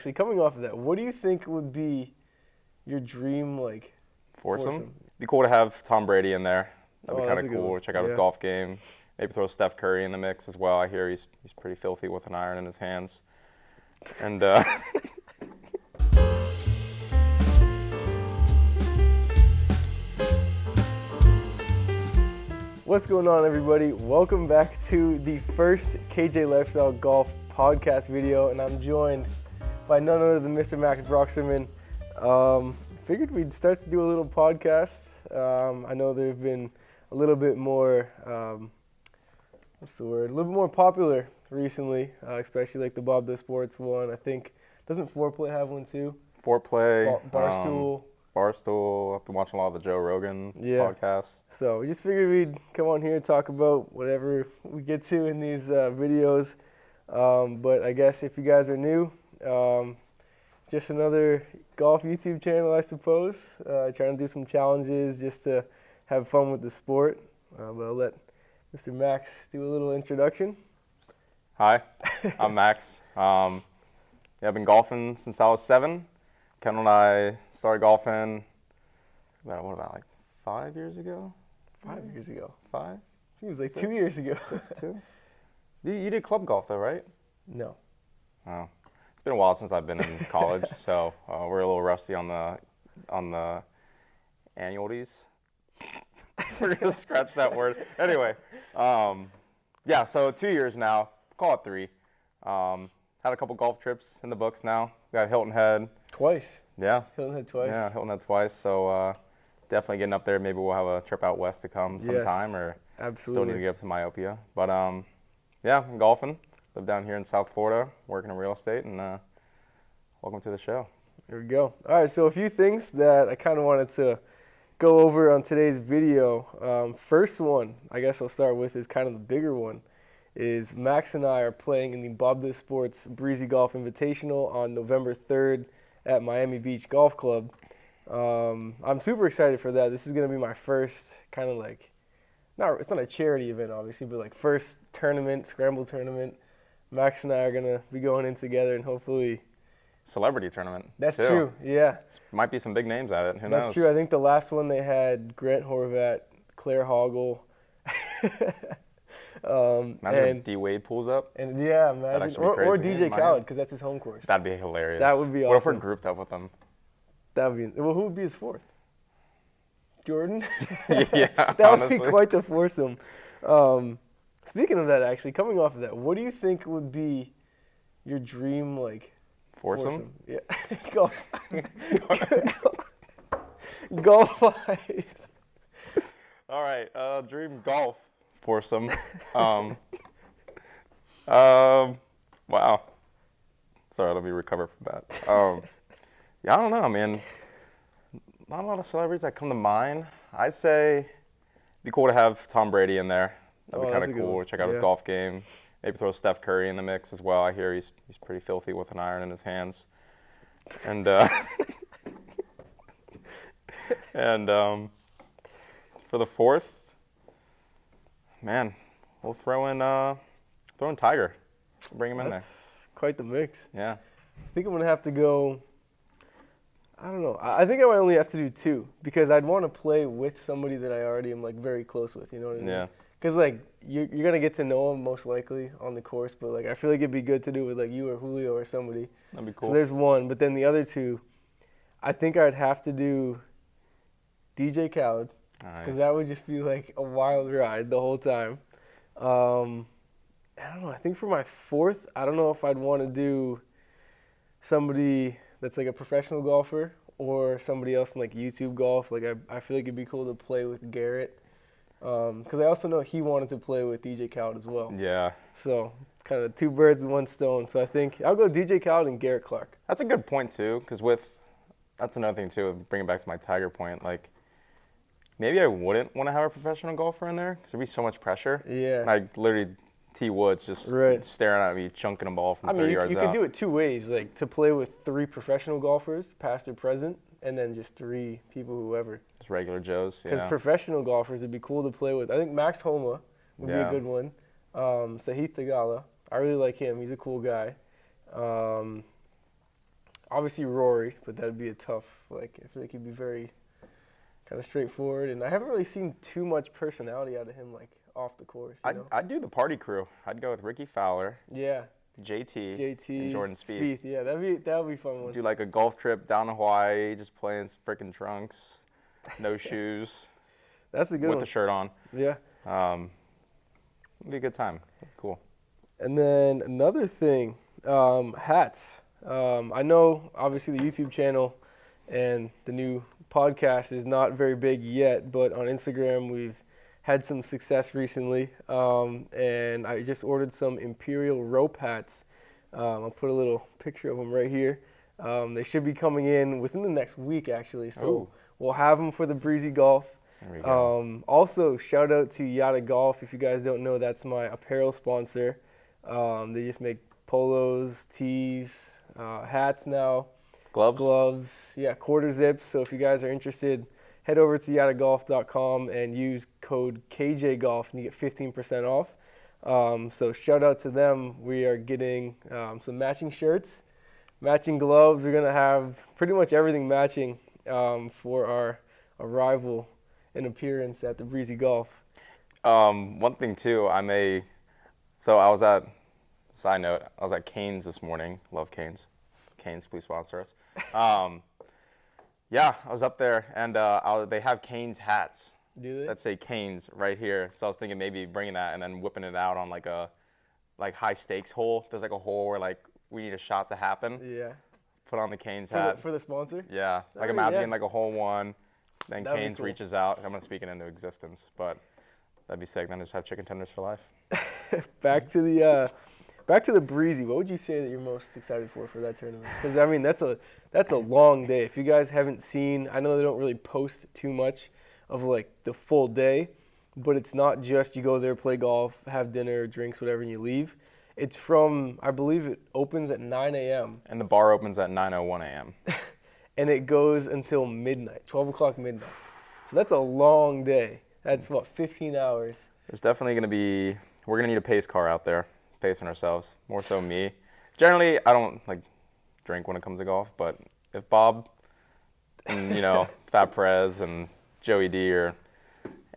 Actually, coming off of that, what do you think would be your dream, like, Foursome? Be cool to have Tom Brady in there. That'd be kind that's a of good cool. one. Check out his Yeah. golf game. Maybe throw Steph Curry in the mix as well. I hear he's pretty filthy with an iron in his hands. And What's going on, everybody? Welcome back to the first KJ Lifestyle Golf podcast video, and I'm joined by none other than Mr. Max Broxterman. Figured we'd start to do a little podcast. I know they've been a little bit more, what's the word? A little bit more popular recently, especially like the Bobda Sports one. I think, doesn't Foreplay have one too? Foreplay, Barstool. Barstool. I've been watching a lot of the Joe Rogan podcasts. So we just figured we'd come on here and talk about whatever we get to in these videos. But I guess if you guys are new, just another golf YouTube channel, I suppose. Trying to do some challenges just to have fun with the sport. But I'll let Mr. Max do a little introduction. Hi, I'm Max. I've been golfing since I was 7. Kendall and I started golfing about 5 years ago? 5 years ago. 5? I think it was like 2 years ago. 2? You did club golf though, right? No. Oh, it's been a while since I've been in college, so we're a little rusty on the annuities. We're gonna scratch that word. Anyway, so 2 years now. Call it 3. Had a couple golf trips in the books now. Got Hilton Head. Twice. Yeah. Hilton Head twice. Yeah, Hilton Head twice. So definitely getting up there. Maybe we'll have a trip out west to come sometime, or absolutely. Still need to get up to myopia. But I'm golfing. Live down here in South Florida, working in real estate, and welcome to the show. There we go. All right, so a few things that I kind of wanted to go over on today's video. First one, I guess I'll start with, is kind of the bigger one, is Max and I are playing in the Bobda Sports Breezy Golf Invitational on November 3rd at Miami Beach Golf Club. I'm super excited for that. This is going to be my first kind of like, it's not a charity event, obviously, but like first tournament, scramble tournament. Max and I are going to be going in together and hopefully... Celebrity tournament. That's too. True, yeah. Might be some big names at it. Who knows? That's true. I think the last one they had Grant Horvat, Claire Hoggle. Imagine if D Wade pulls up. And yeah, imagine. Or DJ Khaled, because that's his home course. That'd be hilarious. That would be awesome. What if we're grouped up with them? That would be. Well, who would be his fourth? Jordan? Yeah, that honestly. would be quite the foursome. Speaking of that, actually, coming off of that, what do you think would be your dream, like, foursome? Yeah. Golf. Golf-wise. All right, dream golf foursome. Wow. Sorry, let me recover from that. I don't know, man. Not a lot of celebrities that come to mind. I'd say it'd be cool to have Tom Brady in there. That'd be kind of cool. Check out his golf game. Maybe throw Steph Curry in the mix as well. I hear he's pretty filthy with an iron in his hands. And for the fourth, man, we'll throw in Tiger. Bring him in there. That's quite the mix. Yeah. I think I'm going to have to go, I don't know. I think I might only have to do 2 because I'd want to play with somebody that I already am, like, very close with, you know what I mean? Yeah. Because, like, you're going to get to know them most likely on the course, but, like, I feel like it'd be good to do it with, like, you or Julio or somebody. That'd be cool. So there's one, but then the other 2, I think I'd have to do DJ Khaled. Nice. Because that would just be, like, a wild ride the whole time. I don't know. I think for my fourth, I don't know if I'd want to do somebody that's like a professional golfer or somebody else in like YouTube golf. Like I feel like it'd be cool to play with Garrett. Because I also know he wanted to play with DJ Khaled as well. Yeah. So kind of 2 birds with 1 stone. So I think I'll go DJ Khaled and Garrett Clark. That's a good point too, because that's another thing too. Bring it back to my Tiger point. Like, maybe I wouldn't want to have a professional golfer in there because there'd be so much pressure. Yeah. Like literally, T Woods just staring at me, chunking a ball from 30 yards out. You could do it 2 ways, like to play with 3 professional golfers, past or present, and then just 3 people, whoever. Just regular Joes, yeah. Because professional golfers, it'd be cool to play with. I think Max Homa would be a good one. Sahith Theegala, I really like him. He's a cool guy. obviously Rory, but that'd be a tough. Like I feel like he'd be very kind of straightforward, and I haven't really seen too much personality out of him like off the course. You know? I'd do the party crew. I'd go with Ricky Fowler, Yeah. JT, JT, and Jordan Spieth. Yeah, that'd be a fun one. Do like a golf trip down to Hawaii, just playing freaking trunks, no shoes, That's a good with one. the shirt on. Yeah. It'd be a good time. Cool. And then another thing, hats. I know obviously the YouTube channel and the new podcast is not very big yet, but on Instagram we've had some success recently, and I just ordered some Imperial rope hats. I'll put a little picture of them right here. They should be coming in within the next week, actually, so Ooh. we'll have them for the Breezy Golf. There we go. Also, shout out to Yada Golf. If you guys don't know, that's my apparel sponsor. They just make polos, tees, hats now. Gloves? Yeah, quarter zips. So if you guys are interested, head over to yadagolf.com and use code KJGolf and you get 15% off. So shout out to them. We are getting some matching shirts, matching gloves. We're going to have pretty much everything matching for our arrival and appearance at the Breezy Golf. One thing too, side note, I was at Cane's this morning. Love Cane's. Cane's, please sponsor us. Yeah, I was up there, and they have Cane's hats Do they? that say Cane's right here. So I was thinking maybe bringing that and then whipping it out on like a high stakes hole. There's like a hole where like we need a shot to happen. Yeah. Put on the Cane's hat. For the sponsor? Yeah, like Oh, imagine yeah. getting like a hole one, then That'd be Cane's cool. reaches out. I'm gonna speak it into existence, but that'd be sick. Then just have chicken tenders for life. Back to the Breezy. What would you say that you're most excited for that tournament? Because I mean, that's a long day. If you guys haven't seen, I know they don't really post too much of like the full day, but it's not just you go there, play golf, have dinner, drinks, whatever, and you leave. It's from, I believe it opens at 9 a.m. And the bar opens at 9:01 a.m. and it goes until midnight, 12 o'clock midnight. So that's a long day. That's what, 15 hours. There's definitely we're gonna need a pace car out there, pacing ourselves. More so me. Generally, I don't like drink when it comes to golf, but if Bob and Fat Perez and Joey D are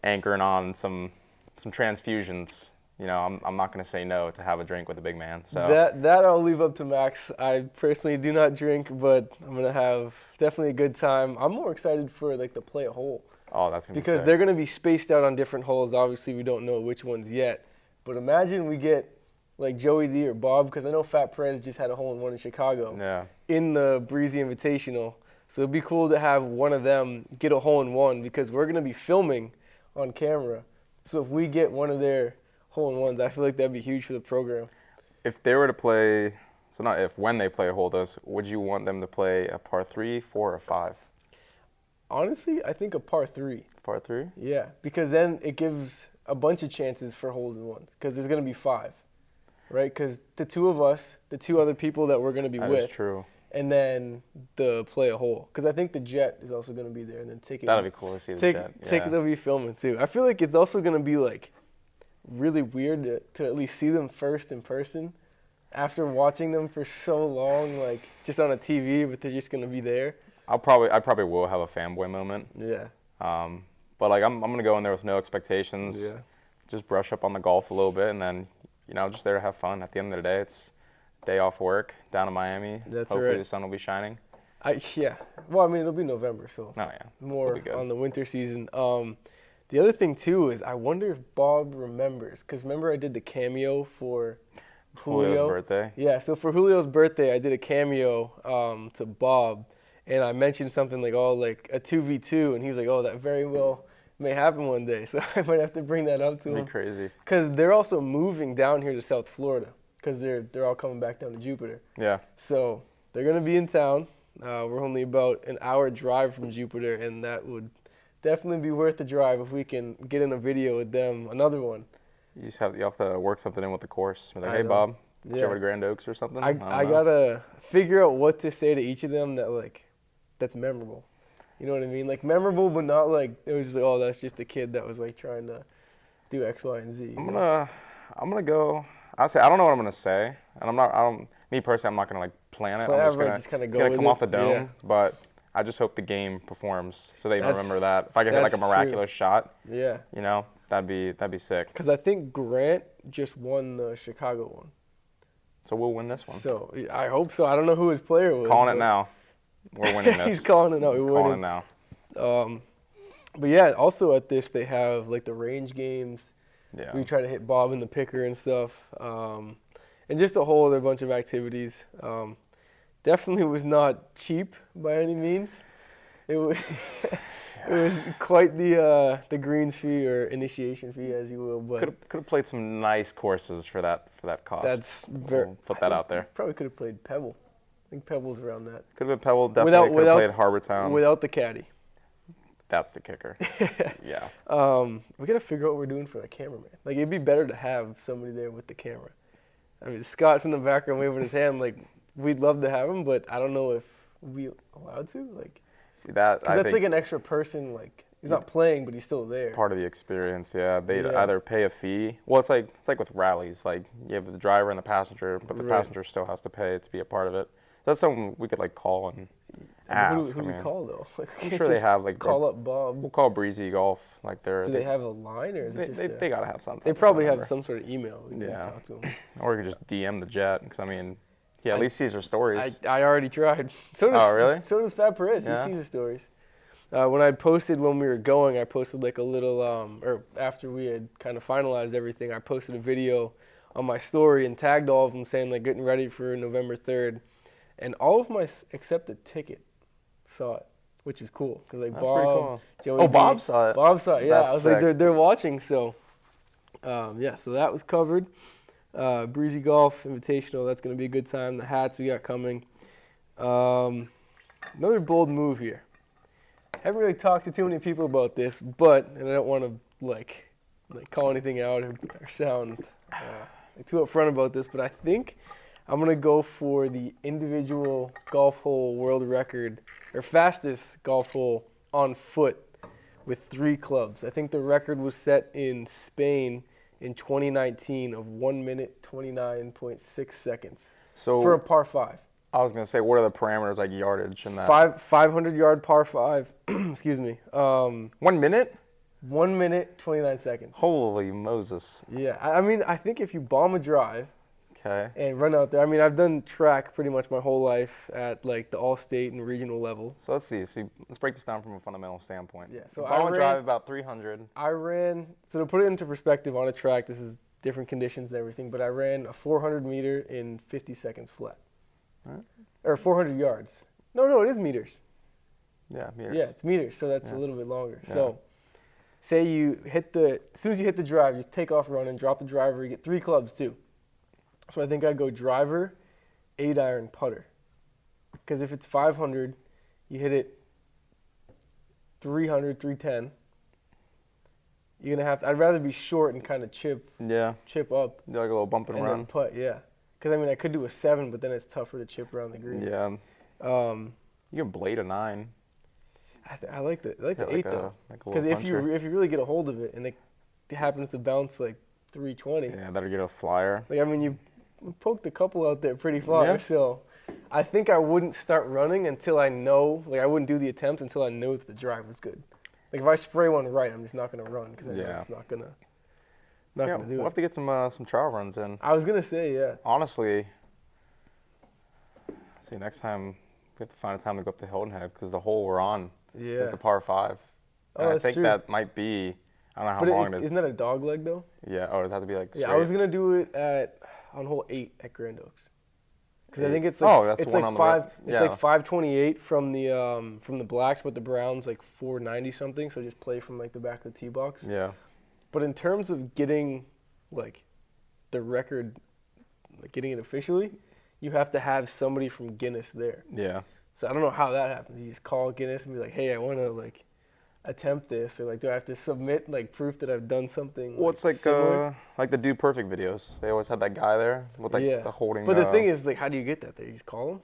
anchoring on some transfusions, I'm not gonna say no to have a drink with a big man. So that I'll leave up to Max. I personally do not drink, but I'm gonna have definitely a good time. I'm more excited for like the play a hole. Oh, that's gonna be because sick. they're gonna be spaced out on different holes. Obviously, we don't know which ones yet. But imagine we get like Joey D or Bob, because I know Fat Perez just had a hole in one in Chicago. Yeah. In the Breezy Invitational. So it'd be cool to have one of them get a hole in one, because we're gonna be filming on camera. So if we get one of their hole in ones, I feel like that'd be huge for the program. If they were to play, so not if, when they play a hole, would you want them to play a par 3, 4, or 5? Honestly, I think a par 3. Par 3? Yeah, because then it gives a bunch of chances for holes in ones, because there's going to be 5, right? Because the two of us, the two other people that we're going to be That with, is true. and then the play a hole. Because I think the Jet is also going to be there, and then Ticket. That'd be cool to see the Jet. Yeah. Ticket will be filming too. I feel like it's also going to be like really weird to at least see them first in person after watching them for so long, like just on a TV, but they're just going to be there. I probably will have a fanboy moment. Yeah. But like I'm gonna go in there with no expectations. Yeah. Just brush up on the golf a little bit, and then just there to have fun. At the end of the day, it's day off work down in Miami. That's Hopefully right. the sun will be shining. Yeah. Well, I mean, it'll be November, so Oh yeah. more It'll be good. on the winter season. The other thing too is I wonder if Bob remembers, because remember I did the cameo for Julio. Julio's birthday. Yeah, so for Julio's birthday, I did a cameo to Bob, and I mentioned something like, oh, like a 2v2, and he was like, oh, that very well may happen one day. So I might have to bring that up to It'd him. be crazy. Because they're also moving down here to South Florida, because they're all coming back down to Jupiter. Yeah. So they're going to be in town. We're only about an hour drive from Jupiter, and that would definitely be worth the drive if we can get in a video with them, another one. You have to work something in with the course. Be like, I hey know. Bob, Yeah. you over to Grand Oaks or something? I don't know. gotta figure out what to say to each of them that's memorable. You know what I mean? Like memorable, but not like it was just like, oh, that's just a kid that was like trying to do X, Y, and Z. I'm gonna go. I'll say I don't know what I'm gonna say, and me personally, I'm not gonna like plan it. Just kind of It's go gonna with come it. off the dome, Yeah. but I just hope the game performs so they That's- remember that. If I could hit like a that's miraculous shot, Yeah. you know, that'd be sick. Because I think Grant just won the Chicago one. So we'll win this one. So I hope so. I don't know who his player was. Calling it now. We're winning this. He's calling it now. We're Calling winning. it now. But yeah, also at this they have like the range games. Yeah. We try to hit Bob in the picker and stuff, and just a whole other bunch of activities. Definitely was not cheap by any means. It was, it was quite the greens fee or initiation fee, as you will. But Could have played some nice courses for that cost. that's very. We'll put that out there. Probably could have played Pebble. I think Pebble's around that. Could have been Pebble. Definitely could have played Harbor Town. Without the caddy. That's the kicker. Yeah. We gotta figure out what we're doing for the cameraman. Like it'd be better to have somebody there with the camera. I mean, Scott's in the background waving his hand. Like we'd love to have him, but I don't know if we allowed to. Like, see that? because that's like an extra person. Like he's not playing, but he's still there. Part of the experience. Yeah. They'd Yeah. either pay a fee. Well, it's like with rallies. Like you have the driver and the passenger, but the Right. passenger still has to pay to be a part of it. That's something we could like call and ask. Who do we call though? Like, I'm sure they have like call up Bob. We'll call Breezy Golf. Like Do they have a line or is it just they gotta have something. They probably have some sort of email. We can Yeah. talk to 'em. Or we could just DM the Jet because I mean, he at least sees her stories. I already tried. So does, Oh, really? So does Fat Perez. Yeah. He sees the stories. When I posted when we were going, I posted like a little, or after we had kind of finalized everything, I posted a video on my story and tagged all of them saying like getting ready for November 3rd. And all of them except the ticket saw it, which is cool. Because like That's Bob, pretty cool. Joey Oh, B, Bob saw it. Bob saw it, yeah. That's I was like, sick. they're watching, so. Yeah, so that was covered. Breezy Golf Invitational, that's going to be a good time. The hats we got coming. Another bold move here. Haven't really talked to too many people about this, but, and I don't want to like call anything out or sound too upfront about this, but I think I'm going to go for the individual golf hole world record, or fastest golf hole on foot with 3 clubs. I think the record was set in Spain in 2019 of 1 minute 29.6 seconds So for a par 5. I was gonna say, what are the parameters like yardage in that? 500 yard par 5. Excuse me. 1 minute? 1 minute 29 seconds. Holy Moses. Yeah, I mean, I think if you bomb a drive Okay. and run out there, I mean, I've done track pretty much my whole life at like the all-state and regional level. So let's see. Let's break this down from a fundamental standpoint. Yeah, so Ball I and ran- drive about 300. I ran, so to put it into perspective on a track, this is different conditions and everything, but I ran a 400 meter in 50 seconds flat. Alright. Or 400 yards. No, it is meters. Yeah, meters. Yeah, it's meters, so that's Yeah. a little bit longer. Yeah. So, say you hit as soon as you hit the drive, you take off running, drop the driver, you get 3 clubs too. So I think I'd go driver, 8-iron, putter. Because if it's 500, you hit it 300, 310. You're gonna have to. I'd rather be short and kind of chip Yeah. up Do like a little bump and and run. then putt. Yeah. Because I mean, I could do a 7, but then it's tougher to chip around the green. Yeah. Um, You can blade a 9. I like the Yeah, 8 though. like a Because little if you really get a hold of it and it happens to bounce like 320, Yeah, that'll get a flyer. like I mean you poked a couple out there pretty far. Yeah. So I think I wouldn't start running until I know, like I wouldn't do the attempt until I know that the drive was good. Like if I spray one right, I'm just not gonna run because I know Yeah. it's not gonna Yeah, do we'll it. have to get some trial runs in. I was gonna say yeah. Honestly, see, next time we have to find a time to go up to Hilton Head because the hole we're on Yeah. is the par 5. Oh, And I that's think true. that might be, I don't know how But long it is. isn't that a dog leg though? Yeah, does it have to be like straight? Yeah, I was gonna do it on hole 8 at Grand Oaks. Because I think it's Oh, like that's the it's one like on the five. right. It's Yeah. like 528 from the blacks, but the browns like 490 something. So just play from like the back of the tee box. Yeah. But in terms of getting like the record, like getting it officially, you have to have somebody from Guinness there. Yeah. So I don't know how that happens. You just call Guinness and be like, hey, I want to like attempt this, or like do I have to submit like proof that I've done something? Well, it's like similar? the Dude Perfect videos. They always had that guy there with like Yeah. the holding. But the thing is, like, how do you get that there? You just call them?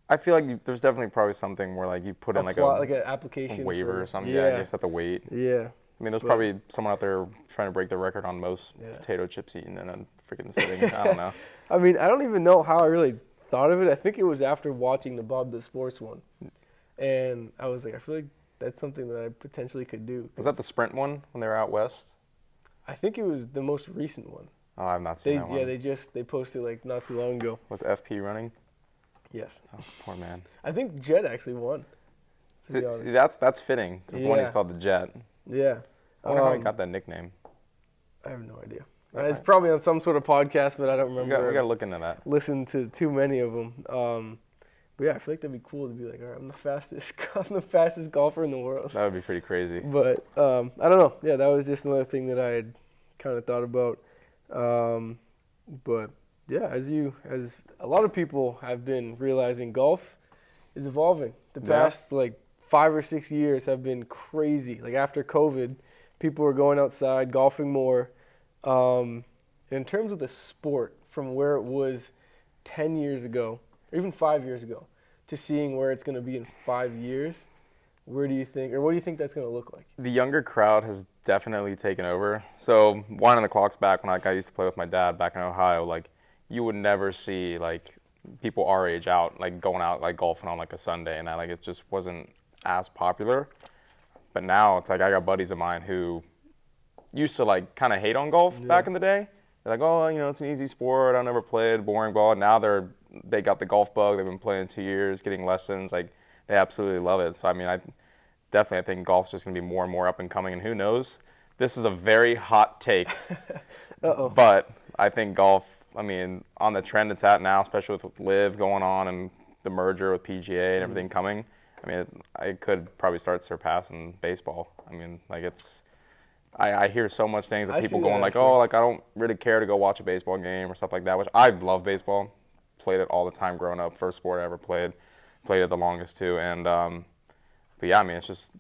I feel like there's definitely probably something where like you put in like an application a waiver for, or something. Yeah. You just have to wait. Yeah. I mean, there's But- probably someone out there trying to break the record on most Yeah. potato chips eaten in a freaking sitting. I don't know. I mean, I don't even know how I really thought of it. I think it was after watching the Bobda Sports one, and I was like, I feel like that's something that I potentially could do. Was that the sprint one when they were out west? I think it was the most recent one. Oh, I've not seen that one. Yeah, they posted like not too long ago. Was FP running? Yes. Oh, poor man. I think Jet actually won. See, that's fitting. The one he's called the Jet. Yeah. I wonder how he got that nickname. I have no idea. It's probably on some sort of podcast, but I don't remember. We got to look into that. Listen to too many of them. But yeah, I feel like that'd be cool to be like, all right, I'm the fastest golfer in the world. That would be pretty crazy. But I don't know. Yeah, that was just another thing that I had kind of thought about. But yeah, as a lot of people have been realizing, golf is evolving. The past like 5 or 6 years have been crazy. Like after COVID, people were going outside, golfing more. In terms of the sport, from where it was 10 years ago, or even 5 years ago, to seeing where it's going to be in 5 years, where do you think, or what do you think that's going to look like? The younger crowd has definitely taken over. So winding the clocks back when I used to play with my dad back in Ohio, like you would never see like people our age out, like going out like golfing on like a Sunday, and like it just wasn't as popular. But now it's like I got buddies of mine who used to like kind of hate on golf back in the day. They're like, oh, it's an easy sport. I never played, boring ball. Now they got the golf bug. They've been playing 2 years, getting lessons. Like they absolutely love it. So I mean, I think golf's just gonna be more and more up and coming. And who knows? This is a very hot take, but I think golf. I mean, on the trend it's at now, especially with Live going on and the merger with PGA and everything coming. I mean, I could probably start surpassing baseball. I mean, like I hear so much things that people going like, oh, like I don't really care to go watch a baseball game or stuff like that, which I love baseball. Played it all the time growing up. First sport I ever played. Played it the longest too. And, but yeah, I mean, it's just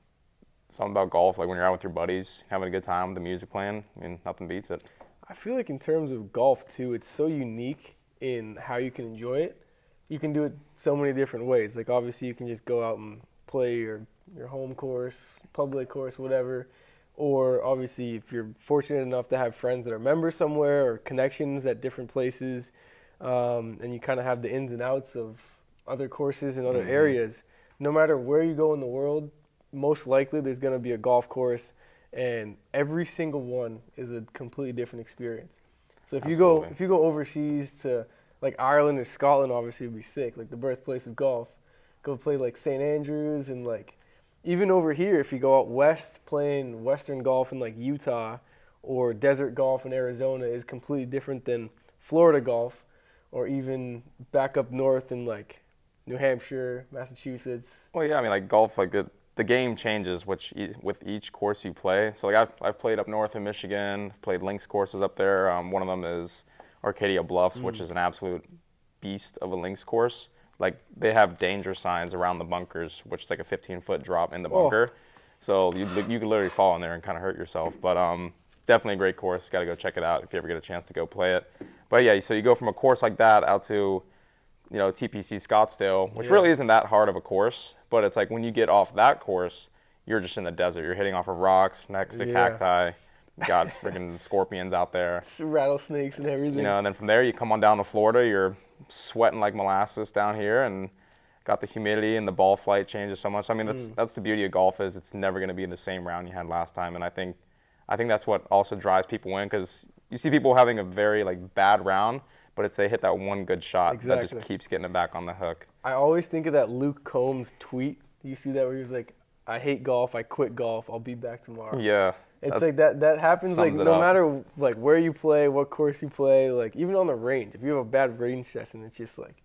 something about golf. Like when you're out with your buddies, having a good time with the music playing, I mean, nothing beats it. I feel like in terms of golf too, it's so unique in how you can enjoy it. You can do it so many different ways. Like obviously you can just go out and play your home course, public course, whatever. Or obviously if you're fortunate enough to have friends that are members somewhere or connections at different places, and you kind of have the ins and outs of other courses in other areas, no matter where you go in the world, most likely there's going to be a golf course, and every single one is a completely different experience. So if you go overseas to like Ireland or Scotland, obviously it'd be sick, like the birthplace of golf. Go play like St. Andrews, and like even over here, if you go out west playing Western golf in like Utah or desert golf in Arizona is completely different than Florida golf, or even back up north in like New Hampshire, Massachusetts. Well, yeah, I mean, like golf, like the game changes with each course you play. So like I've played up north in Michigan, played links courses up there. One of them is Arcadia Bluffs, which is an absolute beast of a links course. Like they have danger signs around the bunkers, which is like a 15-foot drop in the bunker. So you could literally fall in there and kind of hurt yourself. But definitely a great course. Got to go check it out if you ever get a chance to go play it. But yeah, so you go from a course like that out to, TPC Scottsdale, which really isn't that hard of a course. But it's like when you get off that course, you're just in the desert. You're hitting off of rocks next to cacti. Got freaking scorpions out there. Rattlesnakes and everything. And then from there you come on down to Florida. You're sweating like molasses down here, and got the humidity and the ball flight changes so much. I mean, that's the beauty of golf, is it's never going to be the same round you had last time. And I think that's what also drives people in, because you see people having a very like bad round, but it's they hit that one good shot that just keeps getting it back on the hook. I always think of that Luke Combs tweet. You see that where he was like, I hate golf, I quit golf, I'll be back tomorrow. Yeah. It's like that happens like no matter like where you play, what course you play, like even on the range. If you have a bad range session, it's just like,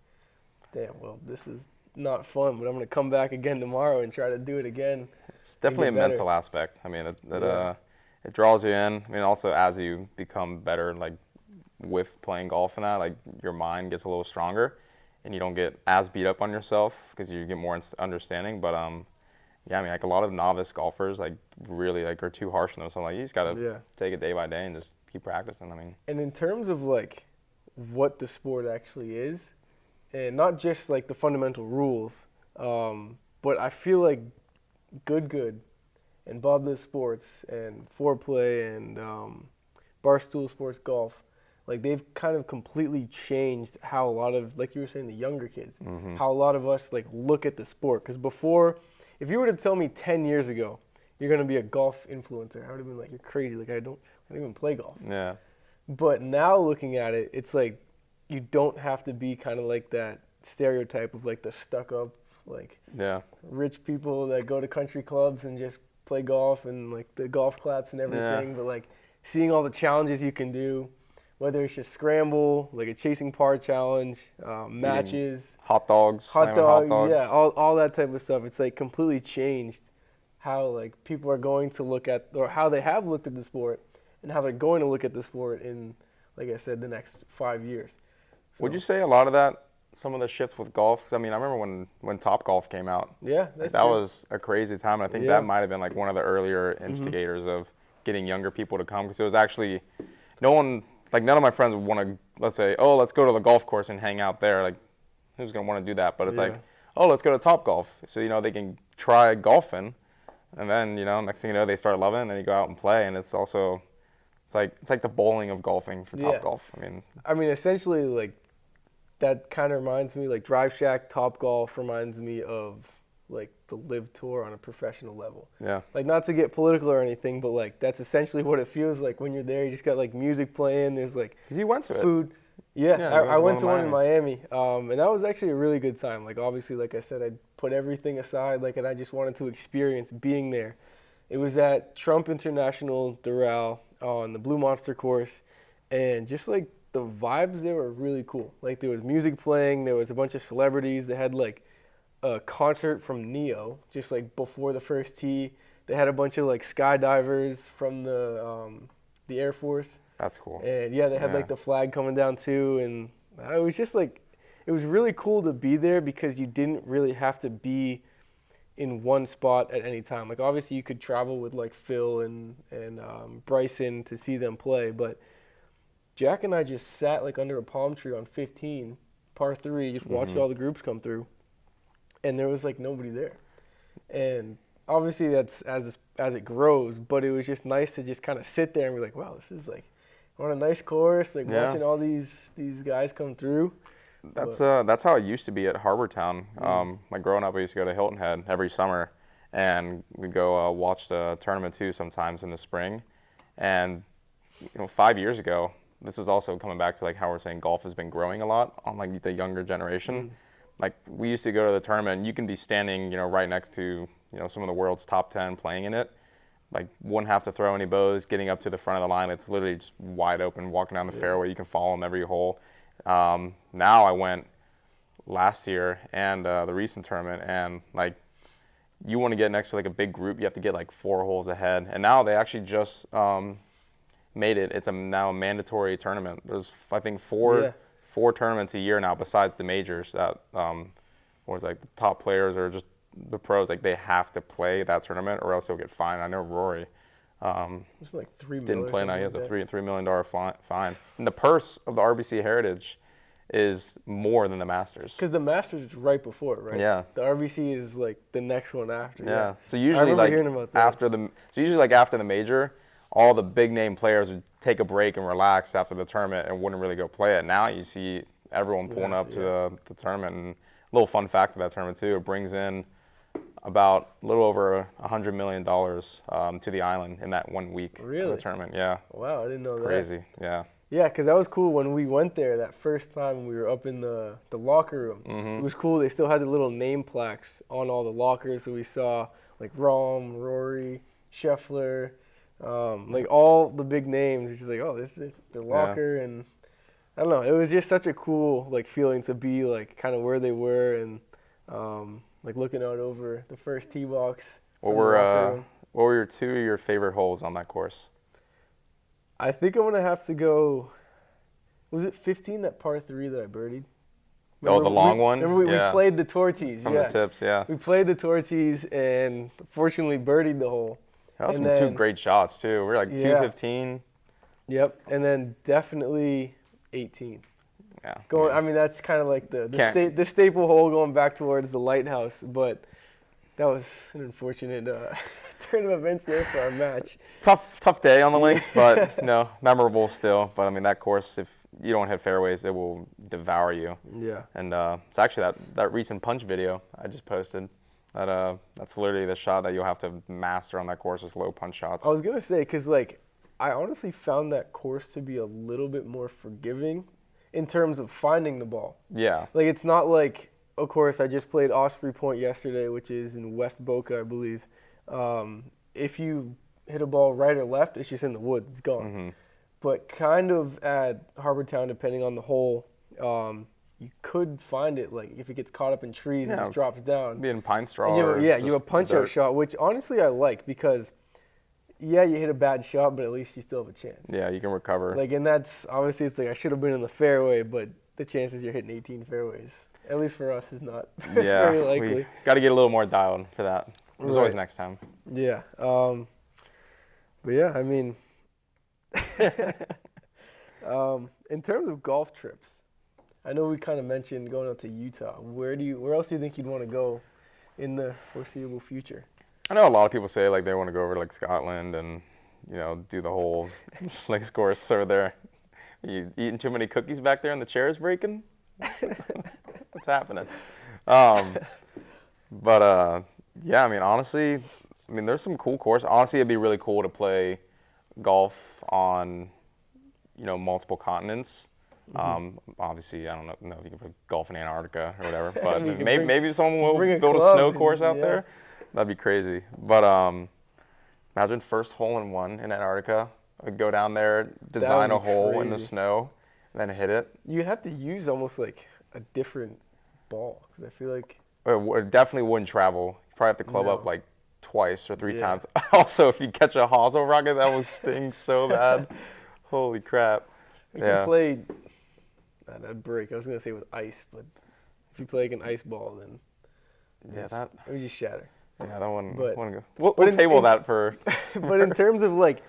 damn, well, this is not fun, but I'm going to come back again tomorrow and try to do it again. It's definitely a mental aspect. I mean, it draws you in. I mean, also as you become better, like with playing golf and that, like your mind gets a little stronger and you don't get as beat up on yourself because you get more understanding. But yeah, I mean, like a lot of novice golfers, like really like are too harsh on themselves. Like you just gotta take it day by day and just keep practicing. I mean, and in terms of like what the sport actually is, and not just like the fundamental rules, but I feel like Good and Bobda Sports and Foreplay and Barstool Sports Golf, like they've kind of completely changed how a lot of, like you were saying, the younger kids, Mm-hmm. how a lot of us like look at the sport. Because before, if you were to tell me 10 years ago you're gonna be a golf influencer, I would have been like, you're crazy. Like I don't even play golf. Yeah. But now looking at it, it's like you don't have to be kind of like that stereotype of like the stuck up, like Yeah. rich people that go to country clubs and just play golf and like the golf claps and everything. Yeah. But like seeing all the challenges you can do, whether it's just scramble, like a chasing par challenge, matches, Hot dogs. hot Slamming hot dogs, yeah, dogs. all that type of stuff. It's like completely changed how like people are going to look at, or how they have looked at the sport and how they're going to look at the sport in, like I said, the next 5 years. Would you say a lot of that, some of the shifts with golf? 'Cause, I mean, I remember when Top Golf came out. Yeah, Like, that's that true. was a crazy time. And I think Yeah. that might have been like one of the earlier instigators of getting younger people to come, because it was actually none of my friends would want to, let's say, oh, let's go to the golf course and hang out there. Like, who's gonna want to do that? But it's Yeah. like, oh, let's go to Top Golf, so they can try golfing, and then next thing you know, they start loving it, and then you go out and play, and it's also it's like the bowling of golfing for Top Yeah. Golf. I mean, essentially, like that kind of reminds me, like Drive Shack, Top Golf reminds me of like the Live Tour on a professional level. Yeah. Like, not to get political or anything, but like that's essentially what it feels like when you're there. You just got like music playing. There's like Because you went to it. food. Yeah, Yeah, you I went to one one in Miami, and that was actually a really good time. Like, obviously, like I said, I put everything aside, like, and I just wanted to experience being there. It was at Trump International Doral on the Blue Monster course, and just like the vibes there were really cool. Like, there was music playing, there was a bunch of celebrities. They had like a concert from Neo just like before the first tee. They had a bunch of like skydivers from the Air Force. That's cool. And yeah, they had Yeah. like the flag coming down too, and it was just like, it was really cool to be there because you didn't really have to be in one spot at any time. Like, obviously you could travel with like Phil and Bryson to see them play, but Jack and I just sat like under a palm tree on 15, par 3, just watched all the groups come through, and there was like nobody there. And obviously that's as it grows, but it was just nice to just kind of sit there and be like, wow, this is like, on a nice course, like Yeah. watching all these guys come through. That's how it used to be at Harbortown. Like growing up, I used to go to Hilton Head every summer, and we'd go watch the tournament too sometimes in the spring. And 5 years ago, this is also coming back to like how we're saying golf has been growing a lot on like the younger generation. Like, we used to go to the tournament, and you can be standing right next to some of the world's top 10 playing in it. Like, wouldn't have to throw any bows, getting up to the front of the line. It's literally just wide open, walking down the fairway. You can follow them every hole. Now I went last year and the recent tournament, and like, you want to get next to like a big group, you have to get like 4 holes ahead. And now they actually just made it. It's now a mandatory tournament. There's, I think, four tournaments a year now besides the majors that was like the top players or just the pros, like they have to play that tournament or else they'll get fined. I know Rory It's like $3 million. didn't play, now he has a like $3 million fine. And the purse of the RBC Heritage is more than the Masters. because the Masters is right before it, right? Yeah. The RBC is like the next one after. Yeah. So I usually remember like hearing about that. after the major, all the big name players would take a break and relax after the tournament and wouldn't really go play it. Now you see everyone pulling up to the tournament. And a little fun fact of that tournament too, it brings in about a little over $100 million to the island in that 1 week of Really? the tournament. Yeah. Wow, I didn't know that. Crazy. Yeah. Yeah, because that was cool when we went there that first time. We were up in the locker room. It was cool. They still had the little name plaques on all the lockers. So we saw like Rahm, Rory, Scheffler, like all the big names. It's just like, oh, this is the locker. And I don't know. It was just such a cool like feeling to be like kind of where they were and like looking out over the first tee box. What from the locker were room. what were your 2 of your favorite holes on that course? I think I'm going to have to go, was it 15, that par 3 that I birdied? The long one? Remember we Yeah. played the tour tees. From Yeah. the tips, yeah. We played the tour tees and fortunately birdied the hole. That was And some 2 then- great shots too. We were like Yeah. 215. Yep. And then definitely 18. Yeah. Going, I mean, that's kind of like the Can't- staple hole going back towards the lighthouse, but that was an unfortunate turn of events there for our match. Tough day on the links, but memorable still. But I mean, that course, if you don't hit fairways, it will devour you. Yeah. And it's actually that reach and punch video I just posted. That's literally the shot that you'll have to master on that course, is low punch shots. I was gonna say, cause like I honestly found that course to be a little bit more forgiving in terms of finding the ball. Yeah. Like it's not like, of course, I just played Osprey Point yesterday, which is in West Boca, I believe. If you hit a ball right or left, it's just in the woods, it's gone. Mm-hmm. But kind of at Harbor Town, depending on the hole, you could find it, like if it gets caught up in trees and just drops down. Be in pine straw. You have a punch-out shot, which honestly I like because, you hit a bad shot, but at least you still have a chance. Yeah, you can recover. Like, and that's, obviously it's like I should have been in the fairway, but the chances you're hitting 18 fairways, at least for us, is not very likely. We got to get a little more dialed for that. There's always next time. Yeah. But yeah, I mean, in terms of golf trips, I know we kind of mentioned going out to Utah. Where else do you think you'd want to go in the foreseeable future? I know a lot of people say like they want to go over to like Scotland and do the whole links course over there. You eating too many cookies back there and the chair is breaking? What's happening? But yeah, I mean, honestly, there's some cool courses. Honestly, it'd be really cool to play golf on, multiple continents. Obviously, I don't know if you can play golf in Antarctica or whatever, but maybe someone will build a snow course out there. That'd be crazy. But imagine first hole in one in Antarctica. I'd go down there, design a hole in the snow, and then hit it. You'd have to use almost like a different ball, because I feel like it definitely wouldn't travel. You probably have to club up like twice or three times. Also, if you catch a hosel rocket, that will sting so bad. Holy crap. You can play, that'd break. I was going to say with ice, but if you play like an ice ball, then it would just shatter. Yeah, that one wouldn't go. We'll table that for. But in terms of like,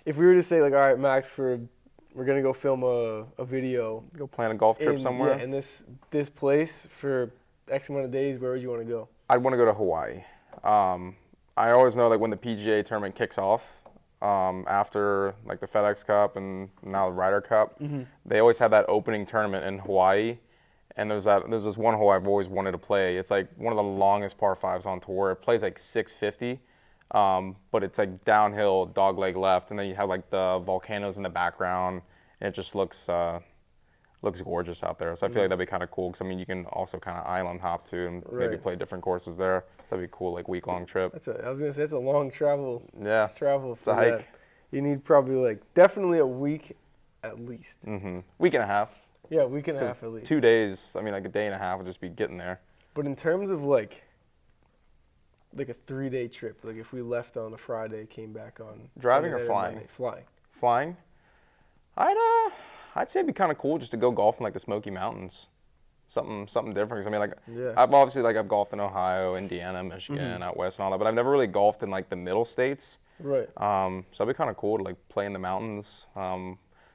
if we were to say like, all right, Max, we're going to go film a video. Go plan a golf trip somewhere. Yeah, in this place for X amount of days, where would you want to go? I'd want to go to Hawaii. I always know like when the PGA tournament kicks off, after like the FedEx Cup and now the Ryder Cup, they always have that opening tournament in Hawaii. And there's this one hole I've always wanted to play. It's like one of the longest par fives on tour. It plays like 650, but it's like downhill, dogleg left, and then you have like the volcanoes in the background, and it just looks gorgeous out there. So I feel like that'd be kind of cool, because you can also kind of island hop too, and maybe play different courses there. So that'd be cool, like week-long trip. I was gonna say it's a long travel. Yeah. Travel for it's a hike. That. You need probably like definitely a week at least. Week and a half. Yeah, a week and a half at least. 2 days, like a day and a half would just be getting there. But in terms of like a 3-day trip, like if we left on a Friday, came back on driving Sunday or flying? Flying. Flying? I'd say it'd be kind of cool just to go golf in like the Smoky Mountains. Something different. 'Cause I've golfed in Ohio, Indiana, Michigan, out west and all that, but I've never really golfed in like the middle states. Right. So it'd be kind of cool to like play in the mountains.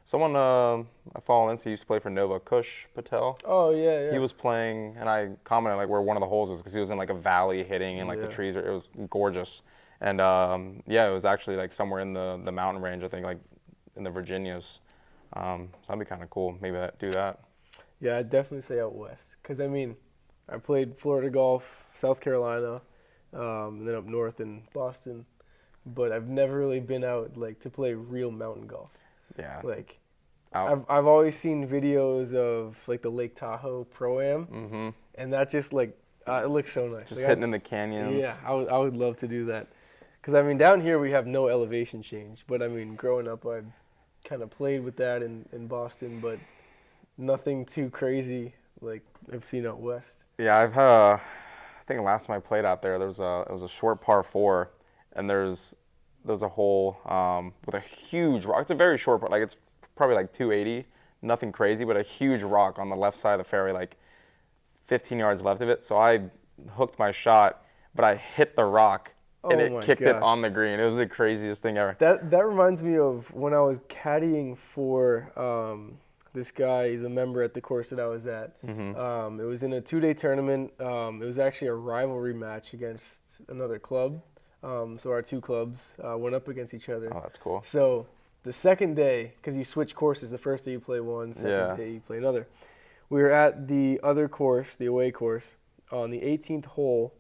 Someone I follow on Insta used to play for Nova, Kush Patel. Oh, yeah. He was playing, and I commented like where one of the holes was, because he was in like a valley hitting, and like the trees, it was gorgeous. And it was actually like somewhere in the mountain range, I think, like in the Virginias. So that'd be kind of cool. Maybe do that. Yeah, I'd definitely say out west, because I played Florida golf, South Carolina, and then up north in Boston, but I've never really been out like to play real mountain golf. Yeah. Like, I've always seen videos of like the Lake Tahoe Pro-Am, and that just like it looks so nice. Just like, hitting in the canyons. Yeah, I would love to do that, because down here we have no elevation change, but growing up I kind of played with that in Boston, but nothing too crazy like I've seen out west. Yeah, I think last time I played out there, it was a short par 4, and there's a hole with a huge rock. It's a very short par, like it's probably like 280, nothing crazy, but a huge rock on the left side of the fairway, like 15 yards left of it. So I hooked my shot, but I hit the rock, and it kicked it on the green. It was the craziest thing ever. That reminds me of when I was caddying for this guy. He's a member at the course that I was at. It was in a 2-day tournament. It was actually a rivalry match against another club. So our two clubs went up against each other. Oh, that's cool. So the second day, because you switch courses, the first day you play one, second day you play another. We were at the other course, the away course, on the 18th hole,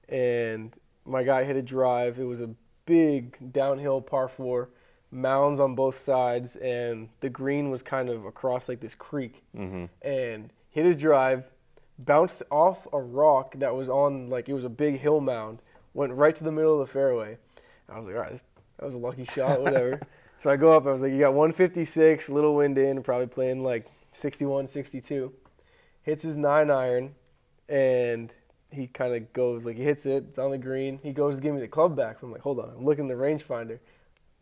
and my guy hit a drive. It was a big downhill par 4, mounds on both sides, and the green was kind of across like this creek. Mm-hmm. And hit his drive, bounced off a rock that was on, like, it was a big hill mound, went right to the middle of the fairway. I was like, all right, that was a lucky shot, whatever. So I go up, I was like, you got 156, little wind in, probably playing like 61, 62. Hits his 9-iron, and he kind of goes, like, he hits it, it's on the green. He goes to give me the club back. I'm like, hold on, I'm looking at the rangefinder. I'm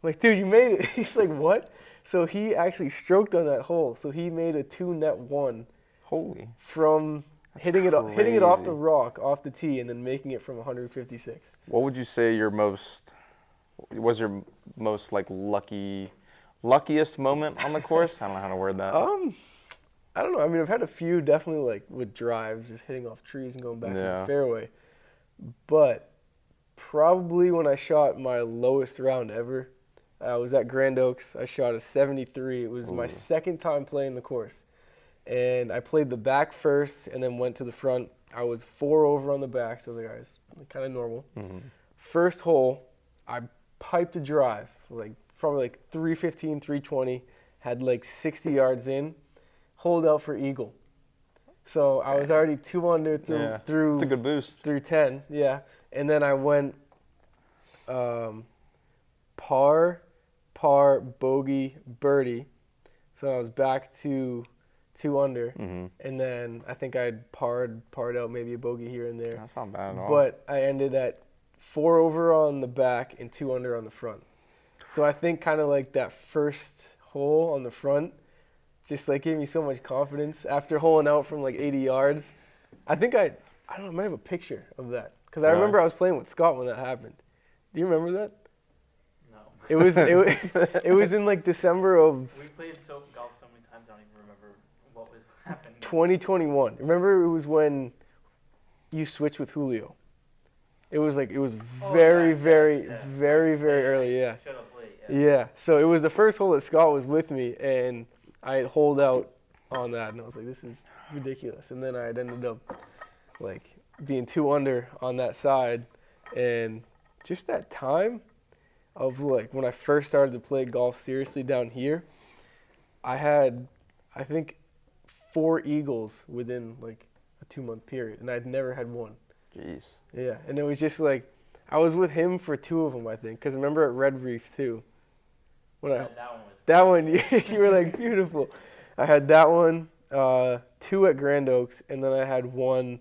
like, dude, you made it. He's like, what? So he actually stroked on that hole. So he made a 2-net 1. Holy. From hitting it off crazy. the rock, off the tee, and then making it from 156. What would you say your most like luckiest moment on the course? I don't know how to word that. I don't know. I mean, I've had a few definitely like with drives, just hitting off trees and going back in the fairway. But probably when I shot my lowest round ever, I was at Grand Oaks. I shot a 73. It was my second time playing the course. And I played the back first and then went to the front. I was 4 over on the back, so I was like, all right, it's kind of normal. Mm-hmm. First hole, I piped a drive, like probably like 315, 320, had like 60 yards in, hold out for eagle. So I was already 2 under through it's a good boost. Through 10, yeah. And then I went par, bogey, birdie. So I was back to 2 under, and then I think I'd parred out maybe a bogey here and there. That's not bad at all. But I ended at 4 over on the back and 2 under on the front. So I think kind of like that first hole on the front just like gave me so much confidence after holing out from like 80 yards. I think I don't know, I might have a picture of that because I remember I was playing with Scott when that happened. Do you remember that? No. It was in like December of. We played golf so many times I don't even remember what was happening. 2021. Remember, it was when you switched with Julio. It was very early. Yeah. Shut up late. Yeah. So it was the first hole that Scott was with me, and I had holed out on that, and I was like, this is ridiculous. And then I had ended up like being 2 under on that side, and just that time of like when I first started to play golf seriously down here, I had, I think, 4 eagles within like a 2-month period, and I'd never had one. Jeez. Yeah, and it was just like, I was with him for 2 of them, I think, because remember at Red Reef too. When that one, you were like, beautiful. I had that one, 2 at Grand Oaks, and then I had 1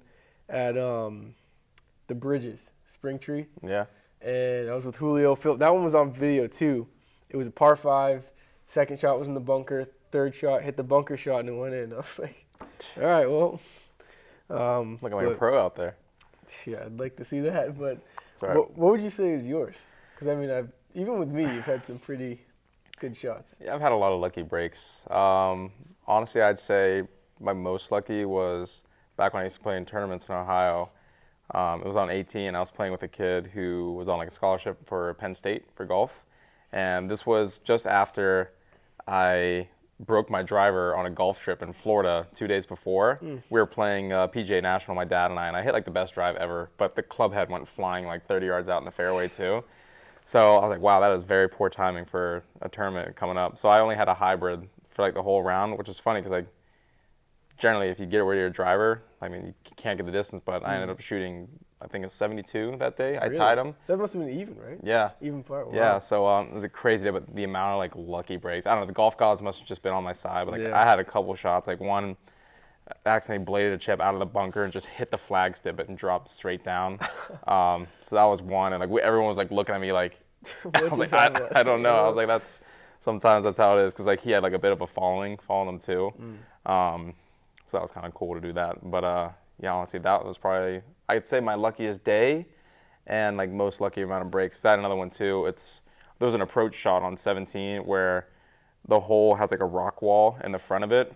at the Bridges, Springtree. Yeah. And I was with Julio. That one was on video too. It was a par 5. Second shot was in the bunker. Third shot hit the bunker shot and it went in. I was like, all right, well. Looking like a pro out there. Yeah, I'd like to see that. But Right. what would you say is yours? Because, I mean, even with me, you've had some pretty good shots. Yeah, I've had a lot of lucky breaks. Honestly, I'd say my most lucky was back when I used to play in tournaments in Ohio. It was on 18. I was playing with a kid who was on like a scholarship for Penn State for golf. And this was just after I broke my driver on a golf trip in Florida 2 days before. We were playing PGA National, my dad and I hit like the best drive ever, but the club head went flying like 30 yards out in the fairway too. So I was like, wow, that is very poor timing for a tournament coming up. So I only had a hybrid for like the whole round, which is funny because like generally if you get rid of your driver, I mean, you can't get the distance, but I ended up shooting, I think a 72 that day. Really? I tied him. So that must have been even, right? Yeah. Even par. Wow. Yeah, so it was a crazy day, but the amount of like lucky breaks, I don't know, the golf gods must have just been on my side, but like I had a couple shots, like one accidentally bladed a chip out of the bunker and just hit the flag stip and dropped straight down. So that was one, and like everyone was like looking at me like, I was like, I don't know. I was like, sometimes that's how it is, because like he had like a bit of a following him too. So that was kind of cool to do that. But yeah, honestly, that was probably, I'd say, my luckiest day and like most lucky amount of breaks. I had another one too. There was an approach shot on 17 where the hole has like a rock wall in the front of it,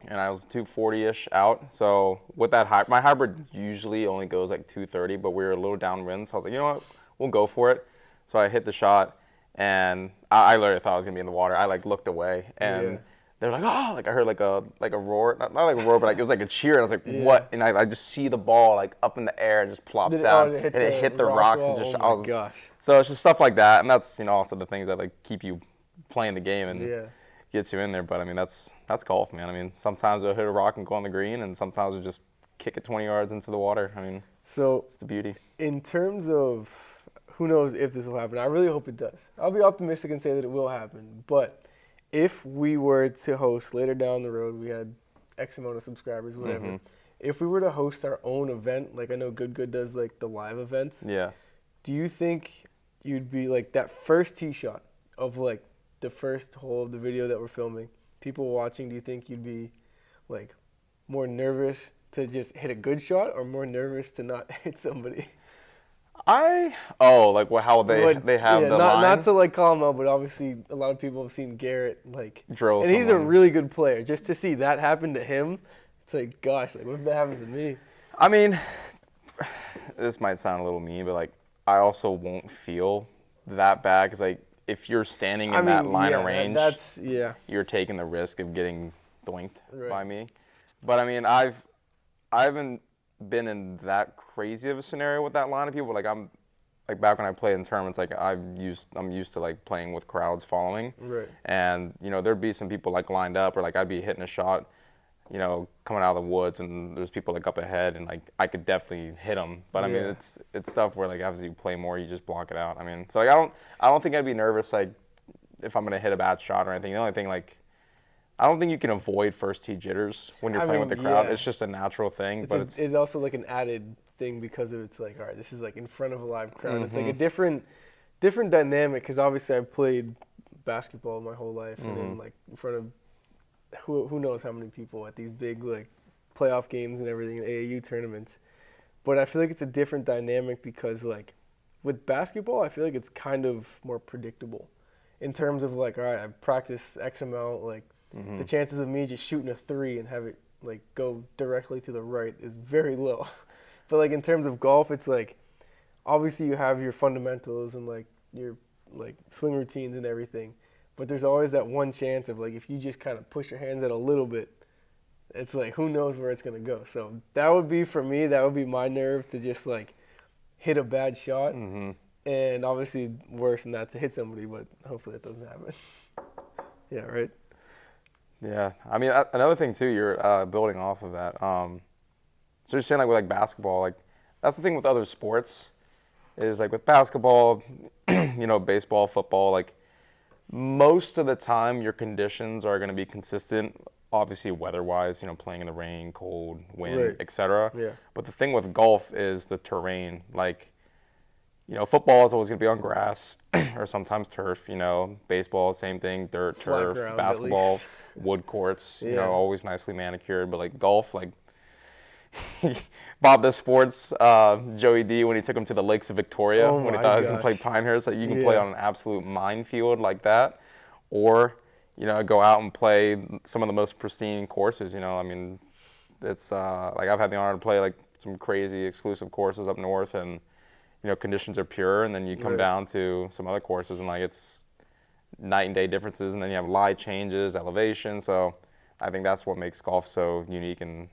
and I was 240-ish out. So with that my hybrid usually only goes like 230, but we were a little downwind. So I was like, you know what? we'll go for it. So I hit the shot, and I literally thought I was gonna be in the water. I like looked away, and Yeah. they're like, oh, like I heard like a roar, not like a roar, but like it was like a cheer. And I was like, Yeah. what? And I just see the ball like up in the air and just plops down, Did and it hit the rock rocks and wall? just. Oh I my was, gosh. so it's just stuff like that, and that's also the things that like keep you playing the game and Yeah. gets you in there. But I mean, that's golf, man. I mean, sometimes they'll hit a rock and go on the green, and sometimes they'll just kick it 20 yards into the water. I mean, So it's the beauty. in terms of who knows if this will happen, I really hope it does. I'll be optimistic and say that it will happen. But if we were to host later down the road, we had X amount of subscribers, whatever. Mm-hmm. If we were to host our own event, like I know Good does like the live events, Yeah. do you think you'd be like that first tee shot of like the first hole of the video that we're filming, people watching, do you think you'd be like more nervous to just hit a good shot or more nervous to not hit somebody? Like how they have yeah, the not line not to like call him out, but obviously a lot of people have seen Garrett like drill. and he's a someone. really good player. Just to see that happen to him, it's like gosh, like what if that happens to me? I mean, this might sound a little mean, but like I also won't feel that bad because like if you're standing in that line of range, that's you're taking the risk of getting doinked Right. by me. But I mean, I haven't been in that crazy of a scenario with that line of people. Like I'm like back when I played in tournaments, like I'm used to like playing with crowds following. Right. And there'd be some people like lined up, or like I'd be hitting a shot, coming out of the woods, and there's people like up ahead, and like I could definitely hit them. But I mean, Yeah. it's stuff where like obviously you play more, you just block it out. I mean, so like I don't think I'd be nervous like if I'm gonna hit a bad shot or anything. The only thing like I don't think you can avoid first tee jitters when you're playing with the crowd. Yeah. It's just a natural thing, It's also like an added thing because of it's like all right, this is like in front of a live crowd. It's like a Mm-hmm. different dynamic because obviously I've played basketball my whole life and then like in front of who knows how many people at these big like playoff games and everything in AAU tournaments. But I feel like it's a different dynamic because like with basketball, I feel like it's kind of more predictable in terms of like all right, I've practiced X amount like. The chances of me just shooting a three and have it like go directly to the right is very low. But like in terms of golf, it's like obviously you have your fundamentals and like your like swing routines and everything. But there's always that one chance of like if you just kind of push your hands out a little bit, it's like who knows where it's gonna go. So that would be for me. That would be my nerve to just like hit a bad shot, and obviously worse than that to hit somebody. But hopefully that doesn't happen. Yeah, right. Yeah, I mean another thing too. You're building off of that. So you're saying like with like basketball, like that's the thing with other sports, is like with basketball, baseball, football, like most of the time your conditions are going to be consistent. Obviously weather-wise, playing in the rain, cold, wind, Right. etc. Yeah. But the thing with golf is the terrain. Like, football is always going to be on grass or sometimes turf. Baseball, same thing, dirt, Flat turf. ground, at Basketball, least. wood courts. Yeah. Always nicely manicured. But like golf, like Bobda Sports, Joey D when he took him to the Lakes of Victoria Oh when he my thought he was going to play gosh. Pinehurst. Like you can play Yeah. on an absolute minefield like that, or go out and play some of the most pristine courses. I mean, it's like I've had the honor to play like some crazy exclusive courses up north, and conditions are pure, and then you come Right. down to some other courses, and like it's night and day differences, and then you have lie changes, elevation. So I think that's what makes golf so unique and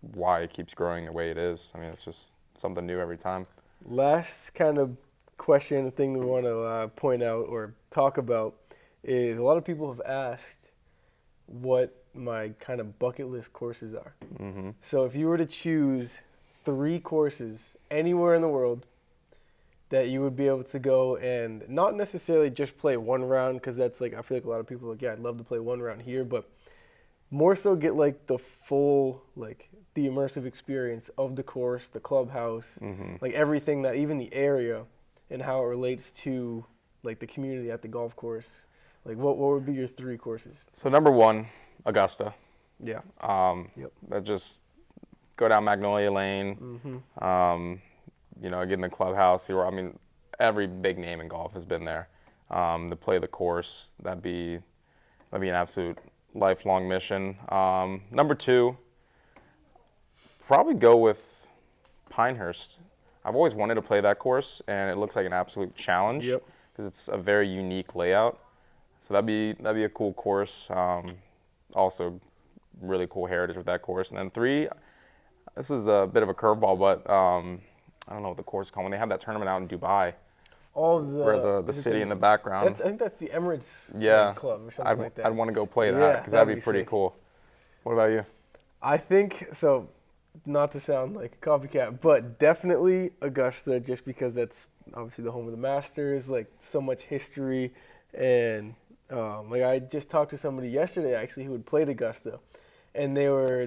why it keeps growing the way it is. I mean, it's just something new every time. Last kind of question, thing that we want to point out or talk about is a lot of people have asked what my kind of bucket list courses are. Mm-hmm. So if you were to choose 3 courses anywhere in the world that you would be able to go and not necessarily just play one round, because that's like I feel like a lot of people are like, yeah, I'd love to play one round here, but more so get like the full, like the immersive experience of the course, the clubhouse, like everything, that even the area and how it relates to like the community at the golf course. Like what would be your 3 courses? So number 1, Augusta. Yeah. Yep. That just go down Magnolia Lane. Get in the clubhouse. I mean, every big name in golf has been there. To play the course, that'd be an absolute lifelong mission. Number 2, probably go with Pinehurst. I've always wanted to play that course, and it looks like an absolute challenge Yep. because it's a very unique layout. So that'd be a cool course. Also, really cool heritage with that course. And then 3, this is a bit of a curveball, but I don't know what the course is called when they have that tournament out in Dubai, All where the is it city in the background. I think that's the Emirates Yeah, Club or something like that. I'd want to go play Yeah, that because that'd be that'd be pretty sick. cool. What about you? I think so. Not to sound like a copycat, but definitely Augusta, just because that's obviously the home of the Masters. Like so much history, and like I just talked to somebody yesterday actually who had played Augusta, and they were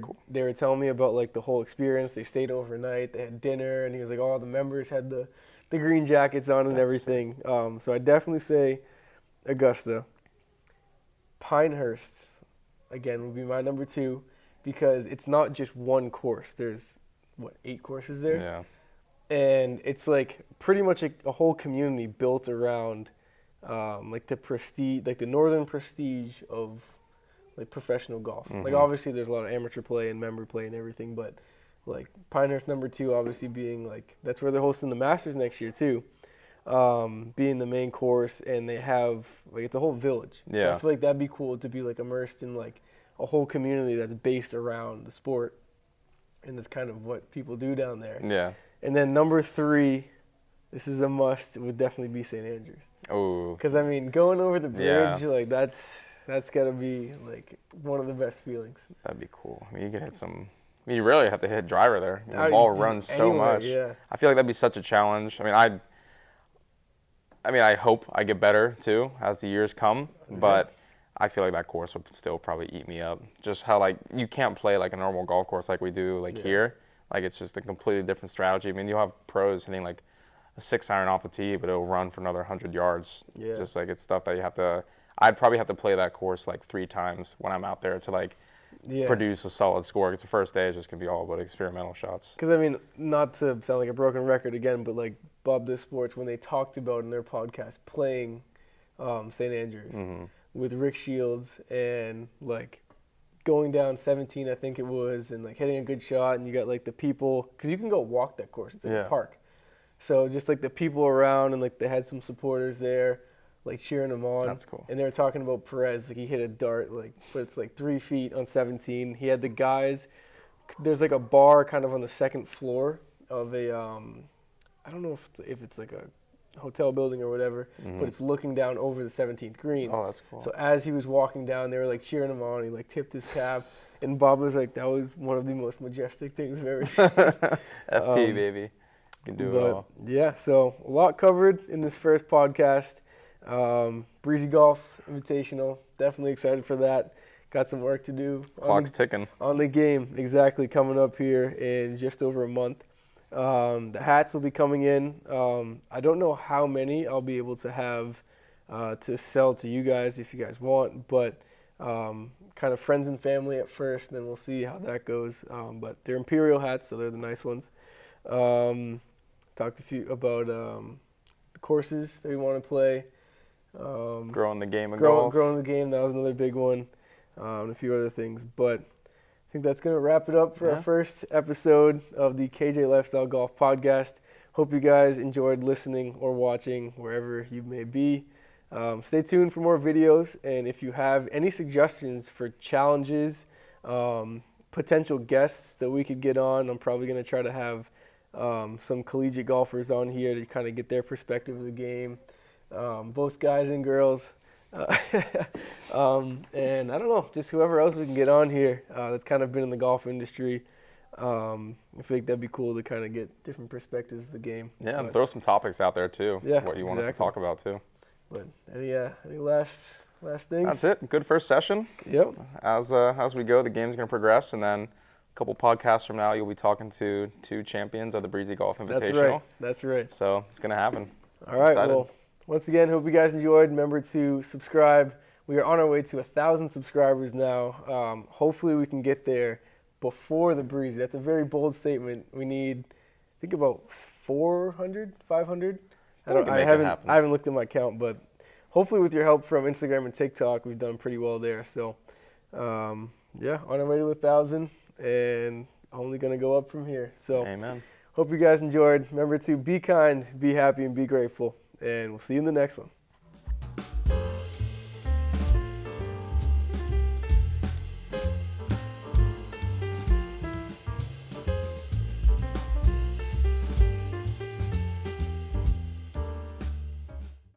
telling me about like the whole experience. They stayed overnight, they had dinner, and he was like, all the members had the green jackets on and everything. So I definitely say Augusta. Pinehurst, again, would be my number 2. Because it's not just one course. There's, 8 courses there? Yeah. And it's like pretty much a whole community built around like the prestige, like the northern prestige of like professional golf. Like obviously there's a lot of amateur play and member play and everything, but like Pinehurst number 2 obviously being like, that's where they're hosting the Masters next year too. Being the main course, and they have like, it's a whole village. Yeah. So I feel like that'd be cool to be like immersed in like a whole community that's based around the sport, and that's kind of what people do down there. Yeah. And then number 3, this is a must, would definitely be St. Andrews. Oh. Because I mean, going over the Yeah. bridge, like that's gotta be like one of the best feelings. That'd be cool. I mean, you could hit some. I mean, you really have to hit driver there. The I- ball just runs so anywhere, much. yeah. I feel like that'd be such a challenge. I mean, I hope I get better too as the years come, but I feel like that course would still probably eat me up. Just how like you can't play like a normal golf course like we do like here. Like it's just a completely different strategy. I mean, you'll have pros hitting like a 6-iron off the tee, but it'll run for another 100 yards. Yeah. Just like it's stuff that you have to. I'd probably have to play that course like 3 times when I'm out there to like produce a solid score. Because the first day is just gonna be all about experimental shots. Because I mean, not to sound like a broken record again, but like Bobda Sports, when they talked about in their podcast playing St. Andrews with Rick Shields and like going down 17, I think it was, and like hitting a good shot, and you got like the people, because you can go walk that course, it's like a park. So just like the people around, and like they had some supporters there, like cheering him on. That's cool. And they were talking about Perez, like he hit a dart, like, but it's like 3 feet on 17. He had the guys, there's like a bar kind of on the second floor of a, I don't know if it's like a hotel building or whatever, but it's looking down over the 17th green. Oh, that's cool. So as he was walking down, they were like cheering him on. He like tipped his cap, and Bob was like, "That was one of the most majestic things I've ever seen." FP baby, you can do it all. Yeah, so a lot covered in this first podcast. Breezy Golf Invitational, definitely excited for that. Got some work to do. Clock's ticking. On the game, exactly, coming up here in just over a month. The hats will be coming in. I don't know how many I'll be able to have to sell to you guys if you guys want, but kind of friends and family at first, and then we'll see how that goes. But they're Imperial hats, so they're the nice ones. Talked a few about the courses that we want to play. Growing the game of golf. Growing the game, that was another big one. And a few other things, but I think that's going to wrap it up for our first episode of the KJ Lifestyle Golf Podcast. Hope you guys enjoyed listening or watching wherever you may be. Stay tuned for more videos, and if you have any suggestions for challenges, potential guests that we could get on, I'm probably going to try to have some collegiate golfers on here to kind of get their perspective of the game, both guys and girls. And I don't know, just whoever else we can get on here that's kind of been in the golf industry. I feel like that'd be cool to kind of get different perspectives of the game. Yeah, and throw some topics out there too. Yeah, what you want us to talk about too. But any last things? That's it. Good first session. Yep. As we go, the game's going to progress, and then a couple podcasts from now, you'll be talking to 2 champions of the Breezy Golf Invitational. That's right. So it's going to happen. All right. Excited. Well, once again, hope you guys enjoyed. Remember to subscribe. We are on our way to 1,000 subscribers now. Hopefully we can get there before the Breezy. That's a very bold statement. We need, I think, about 400, 500. I haven't looked at my count, but hopefully with your help from Instagram and TikTok, we've done pretty well there. So, on our way to 1,000, and only going to go up from here. So, Amen. Hope you guys enjoyed. Remember to be kind, be happy, and be grateful. And we'll see you in the next one.